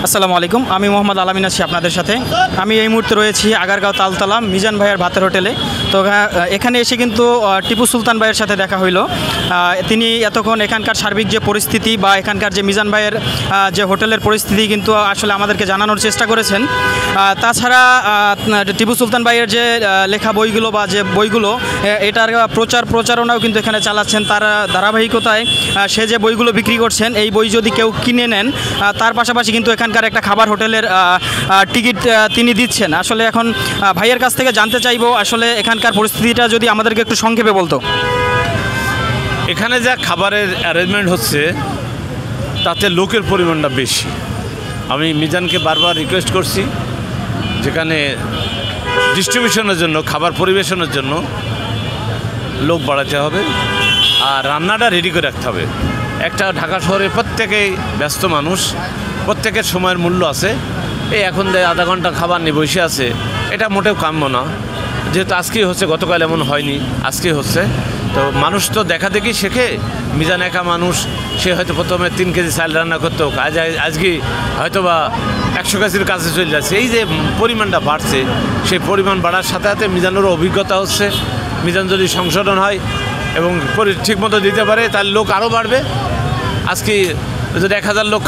আসসালামু আলাইকুম, আমি মোহাম্মদ আলামিন আছি আপনাদের সাথে। আমি এই মুহূর্তে রয়েছি আগারগাঁও তালতলা মিজান ভাইয়ের ভাতের হোটেলে। তো এখানে এসে কিন্তু টিপু সুলতান ভাইয়ের সাথে দেখা হইলো। তিনি এতক্ষণ এখানকার সার্বিক যে পরিস্থিতি বা এখানকার যে মিজান ভাইয়ের যে হোটেলের পরিস্থিতি কিন্তু আসলে আমাদেরকে জানানোর চেষ্টা করেছেন। তাছাড়া টিপু সুলতান ভাইয়ের যে লেখা বইগুলো বা যে বইগুলো এটার প্রচারণাও কিন্তু এখানে চালাচ্ছেন। তার ধারাবাহিকতায় সে যে বইগুলো বিক্রি করছেন, এই বই যদি কেউ কিনে নেন তার পাশাপাশি কিন্তু এখানকার একটা খাবার হোটেলের টিকিট তিনি দিচ্ছেন। আসলে এখন ভাইয়ের কাছ থেকে জানতে চাইবো আসলে এখানকার পরিস্থিতিটা যদি আমাদেরকে একটু সংক্ষেপে বলতো। এখানে যা খাবারের অ্যারেঞ্জমেন্ট হচ্ছে তাতে লোকের পরিমাণটা বেশি। আমি মিজানকে বারবার রিকোয়েস্ট করছি যেখানে ডিস্ট্রিবিউশনের জন্য, খাবার পরিবেশনের জন্য লোক বাড়াতে হবে আর রান্নাটা রেডি করে রাখতে হবে। একটা ঢাকা শহরে প্রত্যেকেই ব্যস্ত মানুষ, প্রত্যেকের সময়ের মূল্য আছে। এই এখন আধা ঘন্টা খাবার নিয়ে বসে আছে, এটা মোটেও কাম্য না। যেহেতু আজকেই হচ্ছে, গতকাল এমন হয়নি, আজকেই হচ্ছে। তো মানুষ তো দেখা দেখি শেখে। মিজান একা মানুষ, সে হয়তো প্রথমে 3 কেজি চাল রান্না করতো, আজকে হয়তো বা 100 কেজির কাছে চলে যাচ্ছে। এই যে পরিমাণটা বাড়ছে, সেই পরিমাণ বাড়ার সাথে সাথে মিজানেরও অভিজ্ঞতা হচ্ছে। মিজান যদি সংশোধন হয় এবং ঠিকমতো দিতে পারে তাহলে লোক আরও বাড়বে। আজকে যদি 1000 লোক